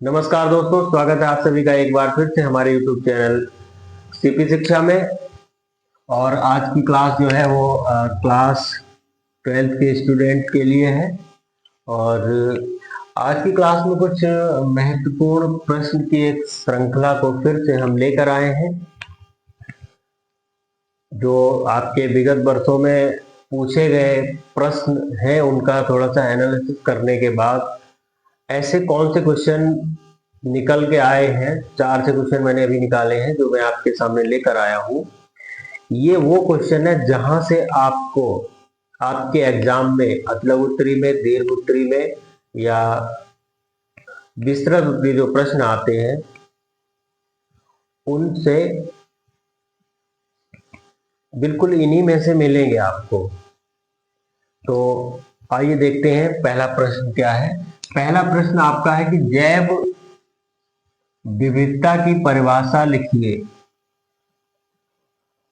नमस्कार दोस्तों, स्वागत है आप सभी का एक बार फिर से हमारे YouTube चैनल सीपी शिक्षा में। और आज की क्लास जो है वो क्लास 12th के स्टूडेंट के लिए है। और आज की क्लास में कुछ महत्वपूर्ण प्रश्न की एक श्रृंखला को फिर से हम लेकर आए हैं, जो आपके विगत वर्षों में पूछे गए प्रश्न हैं उनका थोड़ा सा एनालिसिस करने के बाद ऐसे कौन से क्वेश्चन निकल के आए हैं। 4 से क्वेश्चन मैंने अभी निकाले हैं जो मैं आपके सामने लेकर आया हूं। ये वो क्वेश्चन है जहां से आपको आपके एग्जाम में अतलग उत्तरी में, दीर्घ उत्तरी में या विस्तृत उत्तरी जो प्रश्न आते हैं उनसे बिल्कुल इन्हीं में से मिलेंगे आपको। तो आइए देखते हैं पहला प्रश्न क्या है। पहला प्रश्न आपका है कि जैव विविधता की परिभाषा लिखिए।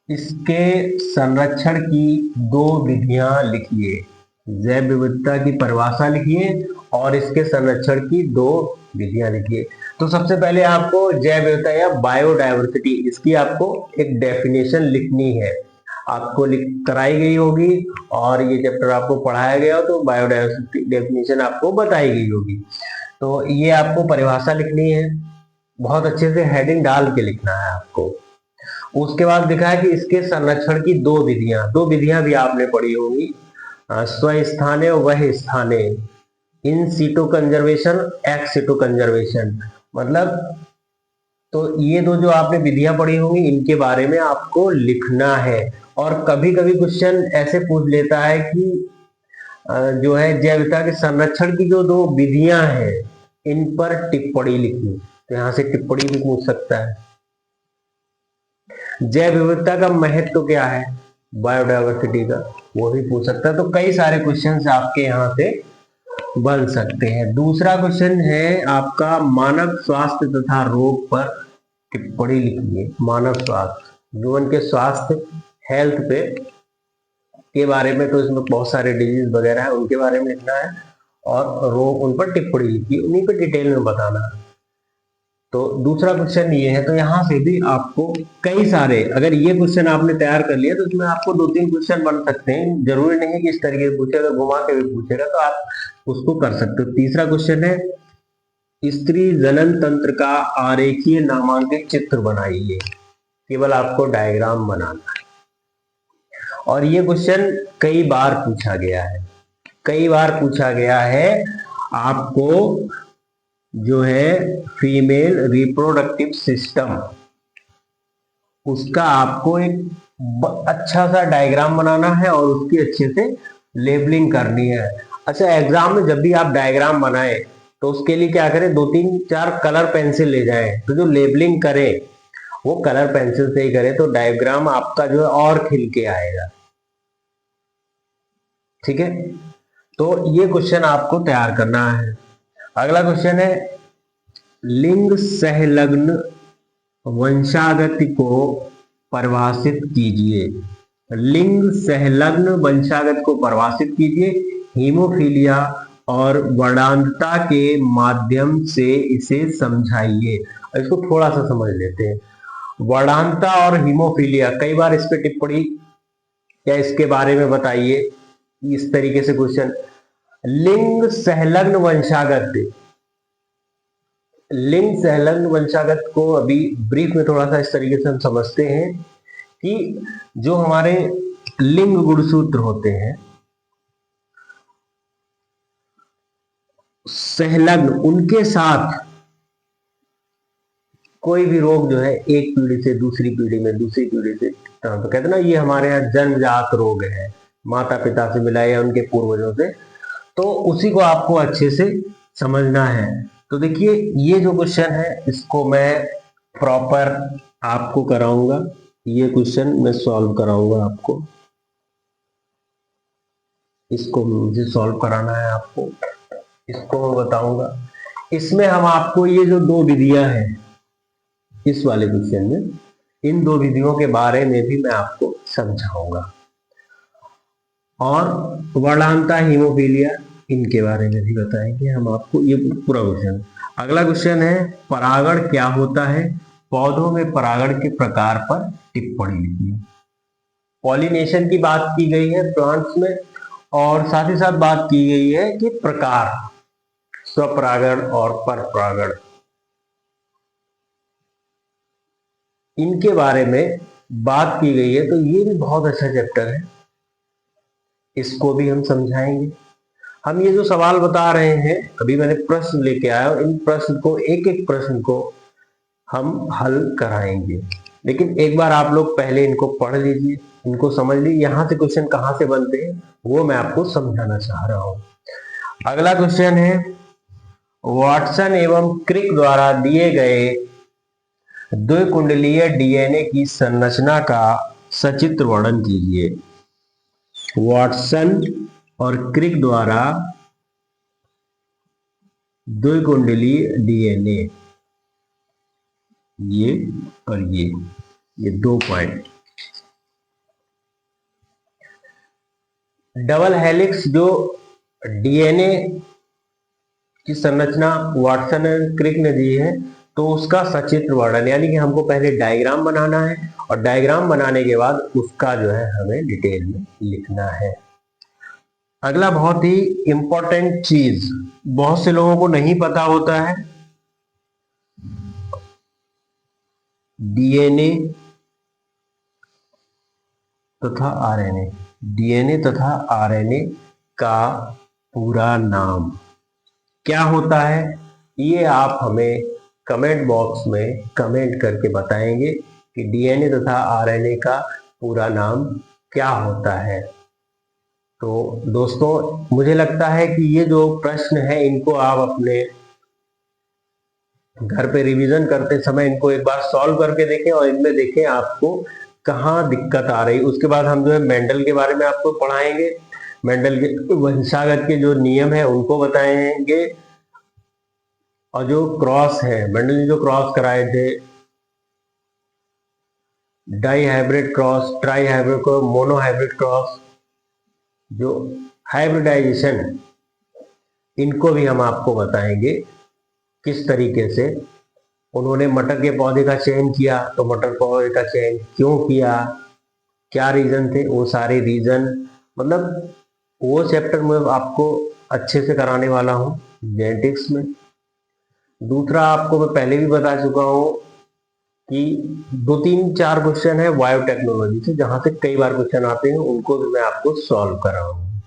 इसके संरक्षण की 2 विधियां लिखिए। जैव विविधता की परिभाषा लिखिए और इसके संरक्षण की 2 विधियां लिखिए। तो सबसे पहले आपको जैव विविधता या बायोडायवर्सिटी, इसकी आपको एक डेफिनेशन लिखनी है। आपको कराई गई होगी और ये चैप्टर आपको पढ़ाया गया हो तो बायोडायवर्सिटी डेफिनेशन आपको बताई गई होगी। तो ये आपको परिभाषा लिखनी है, बहुत अच्छे से हेडिंग डाल के लिखना है आपको। उसके बाद लिखा है कि इसके संरक्षण की 2 विधियां भी आपने पढ़ी होंगी। स्वस्थाने और वह स्थाने, इन सीटो कंजर्वेशन, एक्स सीटो कंजर्वेशन। मतलब तो ये 2 जो आपने विधियां पढ़ी होंगी इनके बारे में आपको लिखना है। और कभी कभी क्वेश्चन ऐसे पूछ लेता है कि जो है जैव विविधता के संरक्षण की जो 2 विधियां हैं इन पर टिप्पणी लिखी। तो यहां से टिप्पणी भी पूछ सकता है। जैव विविधता का महत्व क्या है, बायोडायवर्सिटी का, वो भी पूछ सकता है। तो कई सारे क्वेश्चन आपके यहाँ से बन सकते हैं। दूसरा क्वेश्चन है आपका मानव स्वास्थ्य तथा रोग पर टिप्पणी लिखिए। मानव स्वास्थ्य, जीवन के स्वास्थ्य, हेल्थ पे के बारे में, तो इसमें बहुत सारे डिजीज वगैरह है उनके बारे में लिखना है और रोग, उन पर टिप्पणी लिखिए, उन्हीं पर डिटेल में बताना है। तो दूसरा क्वेश्चन ये है। तो यहाँ से भी आपको कई सारे, अगर ये क्वेश्चन आपने तैयार कर लिया तो इसमें आपको 2-3 क्वेश्चन बन सकते हैं। जरूरी नहीं है कि इस तरीके से पूछेगा, घुमा के भी पूछेगा तो आप उसको कर सकते हो। तीसरा क्वेश्चन है स्त्री जनन तंत्र का आरेखीय नामांकित चित्र बनाइए। केवल आपको डायग्राम बनाना है। और ये क्वेश्चन कई बार पूछा गया है, कई बार पूछा गया है। आपको जो है फीमेल रिप्रोडक्टिव सिस्टम, उसका आपको एक अच्छा सा डायग्राम बनाना है और उसकी अच्छे से लेबलिंग करनी है। अच्छा, एग्जाम में जब भी आप डायग्राम बनाएं तो उसके लिए क्या करें, 2-3-4 कलर पेंसिल ले जाएं। तो जो लेबलिंग करें वो कलर पेंसिल से ही करें, तो डायग्राम आपका जो है और खिल के आएगा। ठीक है, तो ये क्वेश्चन आपको तैयार करना है। अगला क्वेश्चन है लिंग सहलग्न वंशागति को परिभाषित कीजिए। लिंग सहलग्न वंशागत को परिभाषित कीजिए। हीमोफीलिया और वर्णांतता के माध्यम से इसे समझाइए। इसको थोड़ा सा समझ लेते हैं। वर्णांतता और हीमोफीलिया, कई बार इस पे टिप्पणी या इसके बारे में बताइए, इस तरीके से क्वेश्चन। लिंग सहलग्न वंशागत, लिंग सहलग्न वंशागत को अभी ब्रीफ में थोड़ा सा इस तरीके से हम समझते हैं कि जो हमारे लिंग गुणसूत्र होते हैं सहलग्न, उनके साथ कोई भी रोग जो है एक पीढ़ी से दूसरी पीढ़ी में, दूसरी पीढ़ी से, तो कहते ना ये हमारे यहाँ जन्मजात रोग है, माता पिता से मिला या उनके पूर्वजों से, तो उसी को आपको अच्छे से समझना है। तो देखिए ये जो क्वेश्चन है इसको मैं प्रॉपर आपको कराऊंगा। ये क्वेश्चन मैं सॉल्व कराऊंगा आपको, इसको मुझे सॉल्व कराना है आपको, इसको मैं बताऊंगा। इसमें हम आपको ये जो 2 विधियां हैं इस वाले क्वेश्चन में, इन 2 विधियों के बारे में भी मैं आपको समझाऊंगा और वर्णांतता, हीमोफीलिया, इनके बारे में भी बताएंगे हम आपको। ये पूरा क्वेश्चन अगला क्वेश्चन है परागण क्या होता है, पौधों में परागण के प्रकार पर टिप्पणी लिखिए। पॉलिनेशन की बात की गई है प्लांट्स में, और साथ ही साथ बात की गई है कि प्रकार, स्वपरागण और परपरागण, इनके बारे में बात की गई है। तो ये भी बहुत अच्छा चैप्टर है, इसको भी हम समझाएंगे। हम ये जो सवाल बता रहे हैं, अभी मैंने प्रश्न लेके आया और इन प्रश्न को, एक एक प्रश्न को हम हल कराएंगे। लेकिन एक बार आप लोग पहले इनको पढ़ लीजिए, इनको समझ लीजिए, यहाँ से क्वेश्चन कहाँ से बनते हैं वो मैं आपको समझाना चाह रहा हूँ। अगला क्वेश्चन है वाटसन एवं क्रिक द्वारा दिए गए द्विकुंडलीय डीएनए की संरचना का सचित्र वर्णन कीजिए। वाटसन और क्रिक द्वारा द्विकुंडलीय डीएनए, ये और ये 2 पॉइंट। डबल हेलिक्स जो डीएनए की संरचना वाटसन और क्रिक ने दी है, तो उसका सचित्र वर्णन, यानी कि हमको पहले डायग्राम बनाना है और डायग्राम बनाने के बाद उसका जो है हमें डिटेल में लिखना है। अगला बहुत ही इंपॉर्टेंट चीज, बहुत से लोगों को नहीं पता होता है, डीएनए तथा आरएनए, डीएनए तथा आरएनए का पूरा नाम क्या होता है, ये आप हमें कमेंट बॉक्स में कमेंट करके बताएंगे कि डीएनए तथा आरएनए का पूरा नाम क्या होता है। तो दोस्तों, मुझे लगता है कि ये जो प्रश्न है इनको आप अपने घर पे रिवीजन करते समय इनको एक बार सॉल्व करके देखें और इनमें देखें आपको कहाँ दिक्कत आ रही। उसके बाद हम जो है मेंडल के बारे में आपको पढ़ाएंगे, मेंडल के वंशागत के जो नियम है उनको बताएंगे, और जो क्रॉस है, मेंडल ने जो क्रॉस कराए थे, di hybrid cross, tri hybrid cross, mono hybrid cross, जो हाइब्रिडाइजेशन, इनको भी हम आपको बताएंगे किस तरीके से उन्होंने मटर के पौधे का चयन किया, तो मटर पौधे का चयन क्यों किया, क्या रीजन थे, वो सारे रीजन, मतलब वो चैप्टर में आपको अच्छे से कराने वाला हूँ जेनेटिक्स में। दूसरा, आपको मैं पहले भी बता चुका हूँ कि 2-3-4 क्वेश्चन है बायोटेक्नोलॉजी से, जहां से कई बार क्वेश्चन आते हैं, उनको भी मैं आपको सॉल्व कराऊंगा।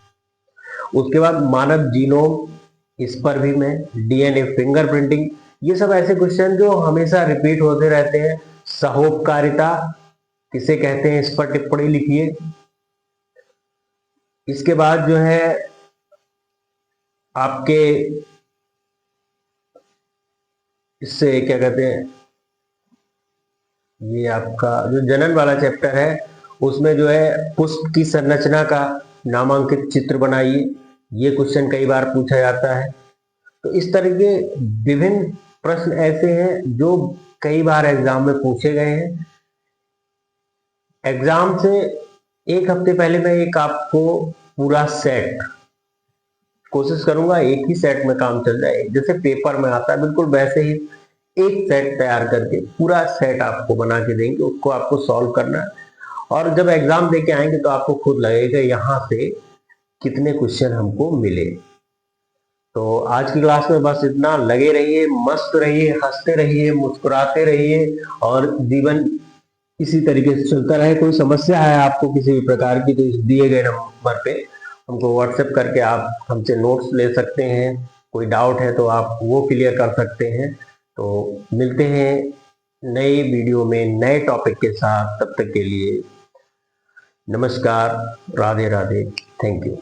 उसके बाद मानव जीनोम, इस पर भी मैं, डीएनए फिंगरप्रिंटिंग, ये सब ऐसे क्वेश्चन जो हमेशा रिपीट होते रहते हैं। सहोपकारिता किसे कहते हैं, इस पर टिप्पणी लिखिए। इसके बाद जो है आपके इससे क्या कहते हैं, ये आपका जो जनन वाला चैप्टर है उसमें जो है पुष्प की संरचना का नामांकित चित्र बनाइए, ये क्वेश्चन कई बार पूछा जाता है। तो इस तरह के विभिन्न प्रश्न ऐसे हैं जो कई बार एग्जाम में पूछे गए हैं। एग्जाम से एक हफ्ते पहले मैं एक आपको पूरा सेट, कोशिश करूंगा एक ही सेट में काम चल जाए, जैसे पेपर में आता है बिल्कुल वैसे ही एक सेट तैयार करके पूरा सेट आपको बना के देंगे, उसको आपको सॉल्व करना है। और जब एग्जाम देके आएंगे तो आपको खुद लगेगा यहाँ से कितने क्वेश्चन हमको मिले। तो आज की क्लास में बस इतना। लगे रहिए, मस्त रहिए, हंसते रहिए, मुस्कुराते रहिए और जीवन इसी तरीके से चलता रहे। कोई समस्या है आपको किसी भी प्रकार की, तो इस दिए गए नंबर पे हमको व्हाट्सएप करके आप हमसे नोट्स ले सकते हैं। कोई डाउट है तो आप वो क्लियर कर सकते हैं। तो मिलते हैं नए वीडियो में नए टॉपिक के साथ, तब तक के लिए नमस्कार, राधे राधे, थैंक यू।